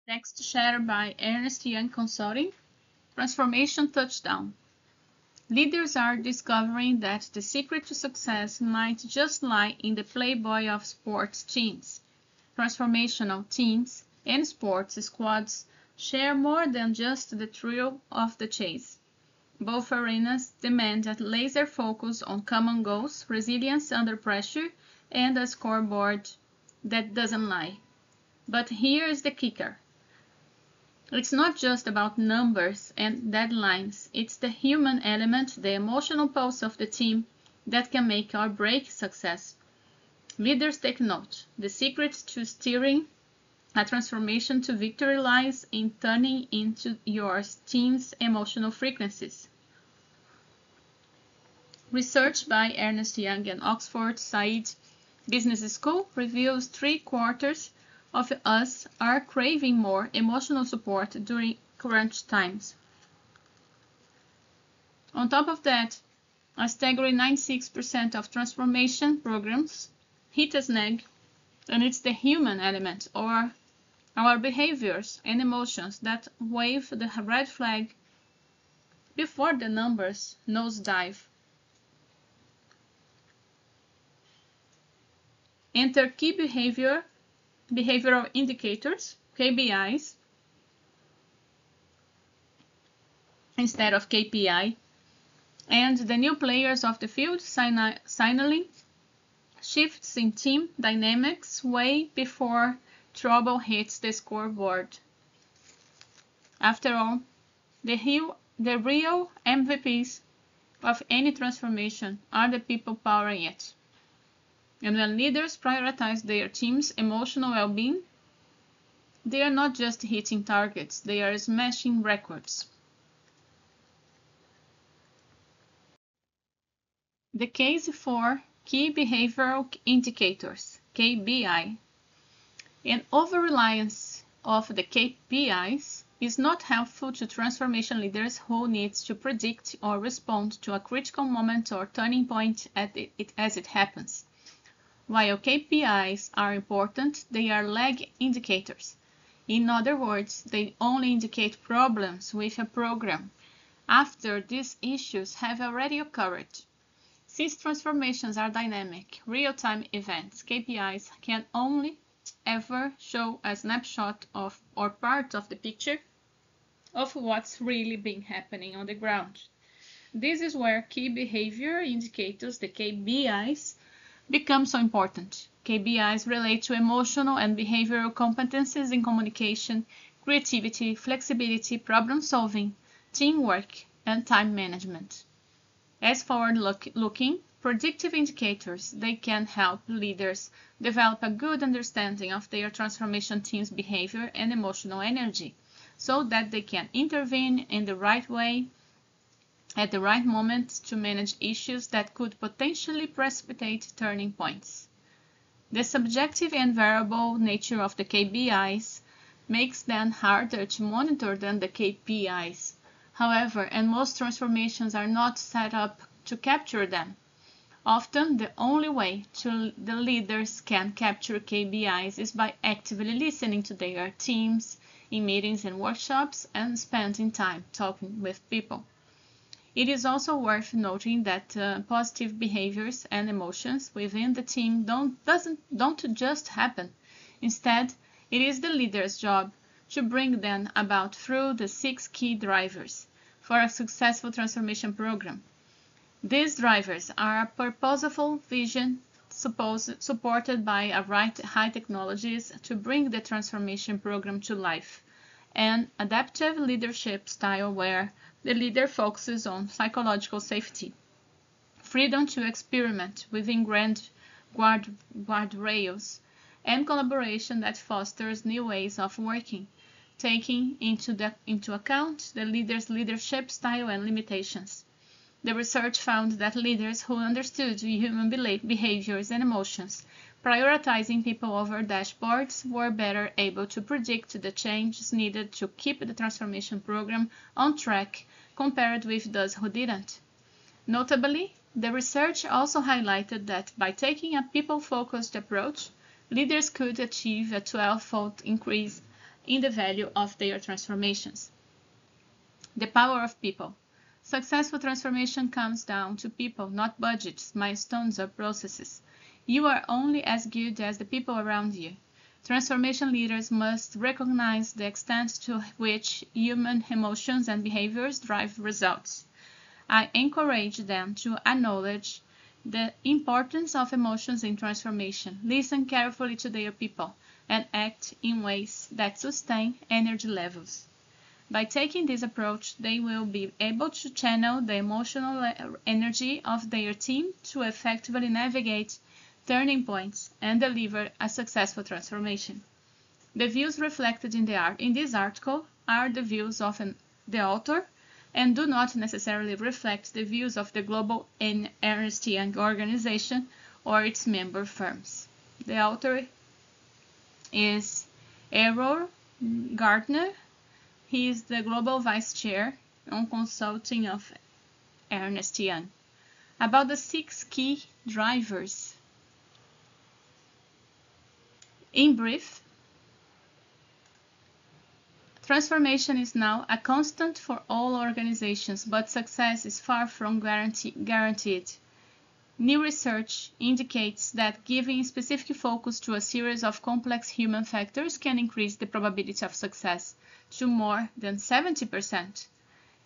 Text shared by Ernst Consulting. Transformation Touchdown. Leaders are discovering that the secret to success might just lie in the playboy of sports teams. Transformational teams and sports squads share more than just the thrill of the chase. Both arenas demand a laser focus on common goals, resilience under pressure, and a scoreboard that doesn't lie. But here's the kicker. It's not just about numbers and deadlines, it's the human element, the emotional pulse of the team that can make or break success. Leaders take note. The secret to steering a transformation to victory lies in turning into your team's emotional frequencies. Research by Ernst Young and Oxford Said Business School reveals 3/4 of us are craving more emotional support during crunch times. On top of that, a staggering 96% of transformation programs hit a snag, and it's the human element, or our behaviors and emotions, that wave the red flag before the numbers nosedive. Enter key behavioral indicators, KBIs, instead of KPI, and the new players of the field signaling shifts in team dynamics way before trouble hits the scoreboard. After all, the real MVPs of any transformation are the people powering it. And when leaders prioritize their team's emotional well-being, they are not just hitting targets, they are smashing records. The case for Key Behavioral Indicators, KBI. An over-reliance of the KPIs is not helpful to transformation leaders who need to predict or respond to a critical moment or turning point as it happens. While KPIs are important, they are lag indicators. In other words, they only indicate problems with a program after these issues have already occurred. Since transformations are dynamic, real-time events, KPIs can only ever show a snapshot of or part of the picture of what's really been happening on the ground. This is where key behavior indicators, the KBIs, become so important. KBIs relate to emotional and behavioral competencies in communication, creativity, flexibility, problem-solving, teamwork, and time management. As forward-looking, predictive indicators, they can help leaders develop a good understanding of their transformation team's behavior and emotional energy, so that they can intervene in the right way at the right moment to manage issues that could potentially precipitate turning points. The subjective and variable nature of the KBIs makes them harder to monitor than the KPIs. However, and most transformations are not set up to capture them. Often, the only way the leaders can capture KBIs is by actively listening to their teams in meetings and workshops and spending time talking with people. It is also worth noting that positive behaviors and emotions within the team don't just happen. Instead, it is the leader's job to bring them about through the 6 key drivers for a successful transformation program. These drivers are a purposeful vision supported by high technologies to bring the transformation program to life, an adaptive leadership style where the leader focuses on psychological safety, freedom to experiment within grand guardrails, and collaboration that fosters new ways of working, taking into account the leader's leadership style and limitations. The research found that leaders who understood human behaviors and emotions, prioritizing people over dashboards, were better able to predict the changes needed to keep the transformation program on track compared with those who didn't. Notably, the research also highlighted that by taking a people-focused approach, leaders could achieve a 12-fold increase in the value of their transformations. The power of people. Successful transformation comes down to people, not budgets, milestones, or processes. You are only as good as the people around you. Transformation leaders must recognize the extent to which human emotions and behaviors drive results. I encourage them to acknowledge the importance of emotions in transformation, listen carefully to their people, and act in ways that sustain energy levels. By taking this approach, they will be able to channel the emotional energy of their team to effectively navigate turning points and deliver a successful transformation. The views reflected in this article are the views of the author and do not necessarily reflect the views of the global Ernst organization or its member firms. The author is Errol Gardner. He is the Global Vice Chair on Consulting of Ernst Young. About the 6 key drivers. In brief, transformation is now a constant for all organizations, but success is far from guaranteed. New research indicates that giving specific focus to a series of complex human factors can increase the probability of success to more than 70%.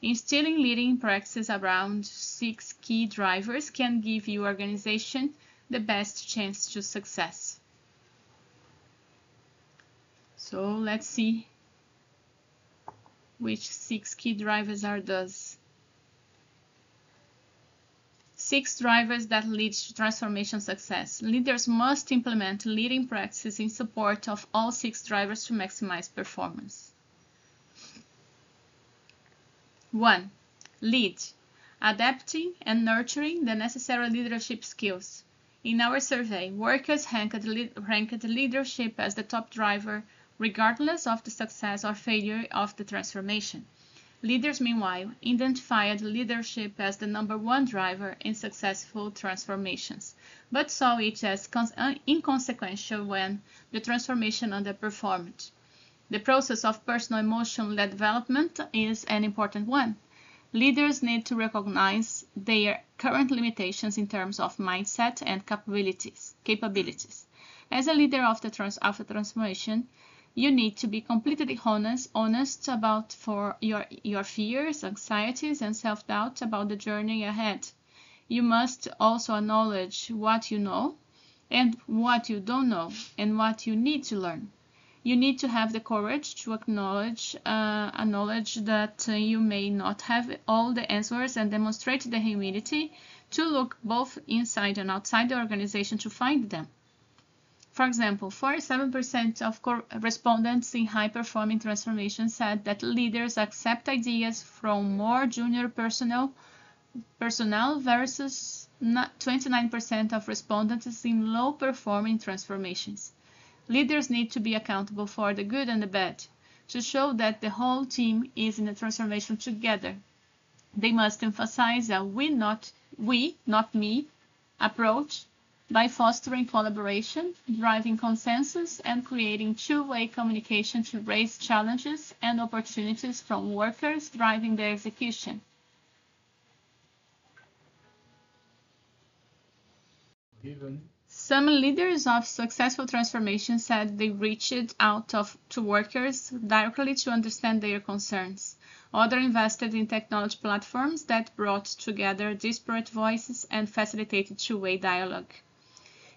Instilling leading practices around 6 key drivers can give your organization the best chance to success. So let's see which 6 key drivers are those. 6 drivers that lead to transformation success. Leaders must implement leading practices in support of all 6 drivers to maximize performance. 1. Lead. Adapting and nurturing the necessary leadership skills. In our survey, workers ranked leadership as the top driver regardless of the success or failure of the transformation. Leaders, meanwhile, identified leadership as the #1 driver in successful transformations, but saw it as inconsequential when the transformation underperformed. The process of personal emotion-led development is an important one. Leaders need to recognize their current limitations in terms of mindset and capabilities. As a leader of the transformation, you need to be completely honest about your fears, anxieties, and self-doubt about the journey ahead. You must also acknowledge what you know and what you don't know and what you need to learn. You need to have the courage to acknowledge that you may not have all the answers and demonstrate the humility to look both inside and outside the organization to find them. For example, 47% of respondents in high-performing transformation said that leaders accept ideas from more junior personnel versus 29% of respondents in low-performing transformations. Leaders need to be accountable for the good and the bad, to show that the whole team is in the transformation together. They must emphasize a we, not me approach by fostering collaboration, driving consensus, and creating two-way communication to raise challenges and opportunities from workers driving their execution. Some leaders of successful transformation said they reached out to workers directly to understand their concerns. Others invested in technology platforms that brought together disparate voices and facilitated two-way dialogue.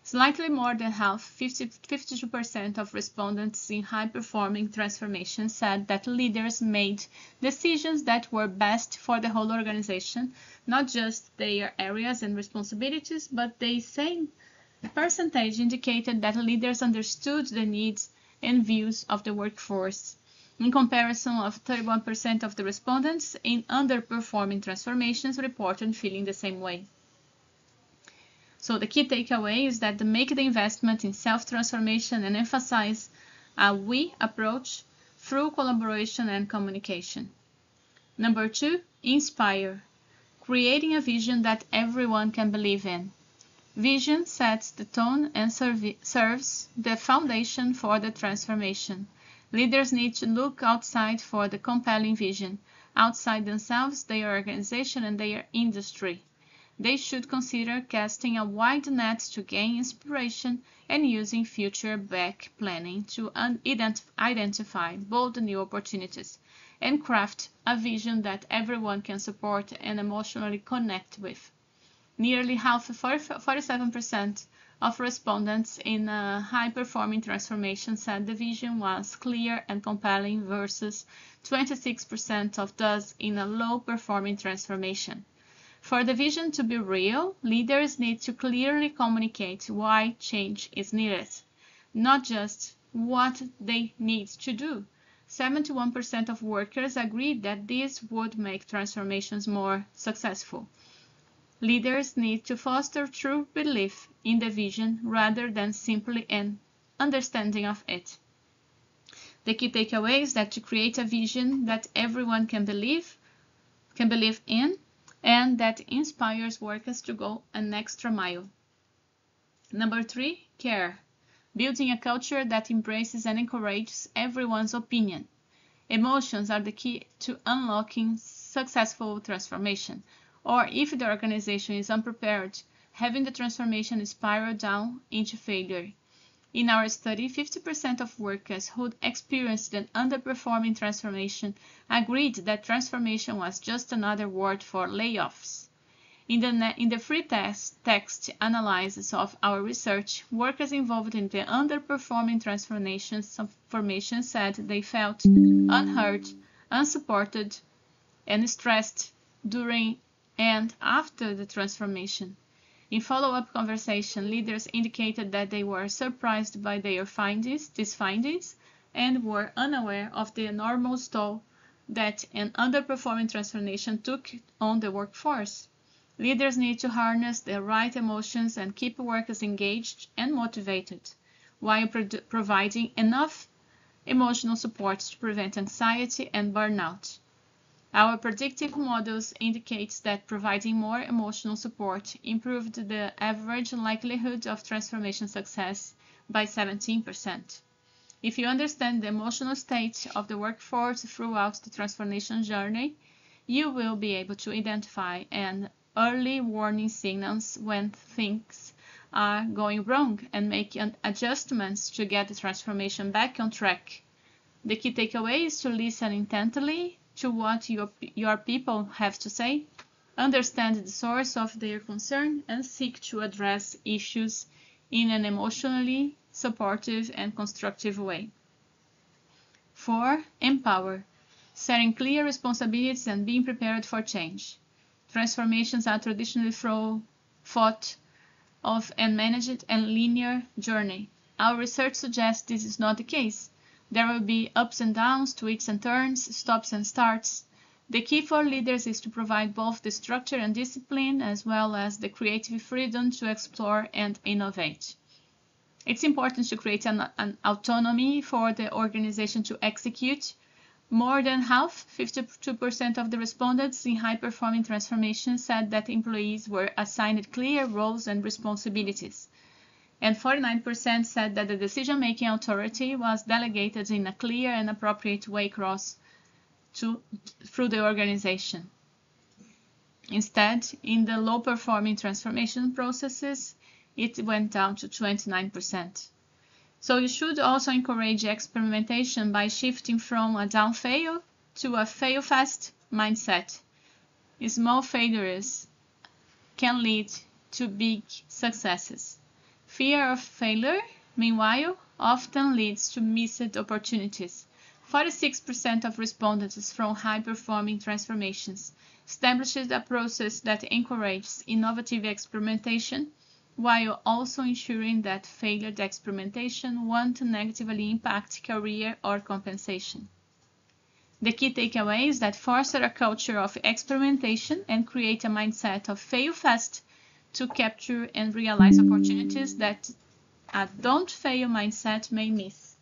Slightly more than half, 52% of respondents in high-performing transformation said that leaders made decisions that were best for the whole organization, not just their areas and responsibilities, but the same percentage indicated that leaders understood the needs and views of the workforce. In comparison, of 31% of the respondents in underperforming transformations reported feeling the same way. So the key takeaway is that to make the investment in self-transformation and emphasize a we approach through collaboration and communication. Number 2, inspire. Creating a vision that everyone can believe in. Vision sets the tone and serves the foundation for the transformation. Leaders need to look outside for the compelling vision, outside themselves, their organization, and their industry. They should consider casting a wide net to gain inspiration and using future-back planning to identify bold new opportunities and craft a vision that everyone can support and emotionally connect with. Nearly half, 47% of respondents in a high-performing transformation said the vision was clear and compelling versus 26% of those in a low-performing transformation. For the vision to be real, leaders need to clearly communicate why change is needed, not just what they need to do. 71% of workers agreed that this would make transformations more successful. Leaders need to foster true belief in the vision rather than simply an understanding of it. The key takeaway is that to create a vision that everyone can believe in, and that inspires workers to go an extra mile. Number 3, care. Building a culture that embraces and encourages everyone's opinion. Emotions are the key to unlocking successful transformation, or if the organization is unprepared, having the transformation spiral down into failure. In our study, 50% of workers who experienced an underperforming transformation agreed that transformation was just another word for layoffs. In the free text analysis of our research, workers involved in the underperforming transformation said they felt unheard, unsupported, and stressed during and after the transformation. In follow-up conversation, leaders indicated that they were surprised by these findings, and were unaware of the enormous toll that an underperforming transformation took on the workforce. Leaders need to harness the right emotions and keep workers engaged and motivated, while providing enough emotional support to prevent anxiety and burnout. Our predictive models indicate that providing more emotional support improved the average likelihood of transformation success by 17%. If you understand the emotional state of the workforce throughout the transformation journey, you will be able to identify an early warning signals when things are going wrong and make adjustments to get the transformation back on track. The key takeaway is to listen intently to what your people have to say, understand the source of their concern, and seek to address issues in an emotionally supportive and constructive way. 4. Empower. Setting clear responsibilities and being prepared for change. Transformations are traditionally thought of and managed a linear journey. Our research suggests this is not the case. There will be ups and downs, twists and turns, stops and starts. The key for leaders is to provide both the structure and discipline, as well as the creative freedom to explore and innovate. It's important to create an autonomy for the organization to execute. More than half, 52% of the respondents in high-performing transformation said that employees were assigned clear roles and responsibilities, and 49% said that the decision-making authority was delegated in a clear and appropriate way through the organization. Instead, in the low-performing transformation processes, it went down to 29%. So you should also encourage experimentation by shifting from a down-fail to a fail-fast mindset. Small failures can lead to big successes. Fear of failure, meanwhile, often leads to missed opportunities. 46% of respondents from high-performing transformations established a process that encourages innovative experimentation, while also ensuring that failed experimentation won't negatively impact career or compensation. The key takeaway is that foster a culture of experimentation and create a mindset of fail fast to capture and realize opportunities that a don't fail mindset may miss.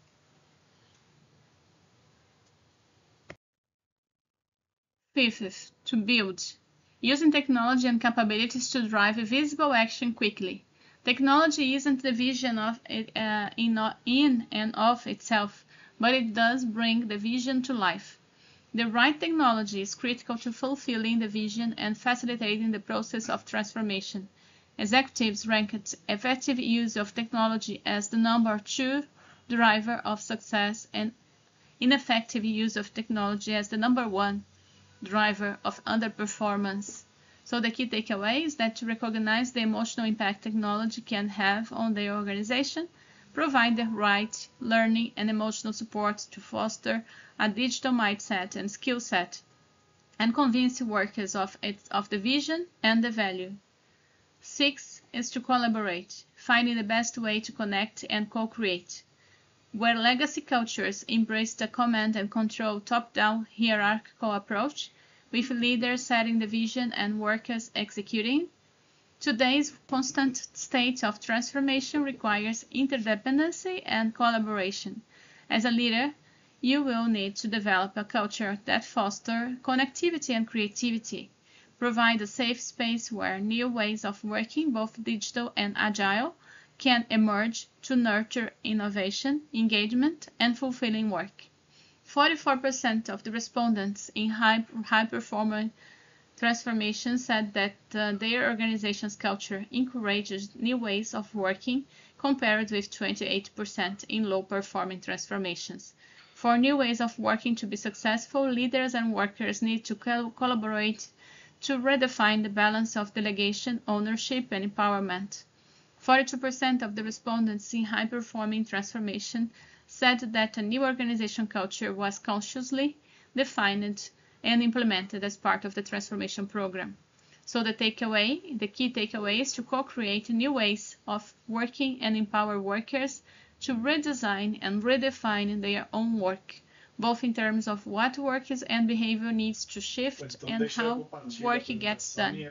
Fifth, to build. Using technology and capabilities to drive visible action quickly. Technology isn't the vision of it, in and of itself, but it does bring the vision to life. The right technology is critical to fulfilling the vision and facilitating the process of transformation. Executives ranked effective use of technology as the number 2 driver of success and ineffective use of technology as the number 1 driver of underperformance. So the key takeaway is that to recognize the emotional impact technology can have on their organization, provide the right learning and emotional support to foster a digital mindset and skill set, and convince workers of the vision and the value. 6 is to collaborate, finding the best way to connect and co-create. Where legacy cultures embraced a command and control top-down hierarchical approach, with leaders setting the vision and workers executing, today's constant state of transformation requires interdependency and collaboration. As a leader, you will need to develop a culture that fosters connectivity and creativity, provide a safe space where new ways of working, both digital and agile, can emerge to nurture innovation, engagement, and fulfilling work. 44% of the respondents in high-performance transformation said that their organization's culture encourages new ways of working, compared with 28% in low-performing transformations. For new ways of working to be successful, leaders and workers need to collaborate to redefine the balance of delegation, ownership, and empowerment. 42% of the respondents in high-performing transformation said that a new organization culture was consciously defined and implemented as part of the transformation program. So the key takeaway is to co-create new ways of working and empower workers to redesign and redefine their own work, both in terms of what work and behavior needs to shift and how work gets done.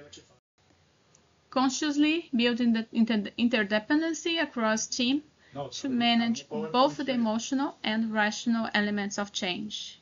Consciously building the interdependency across teams to manage both the emotional and rational elements of change.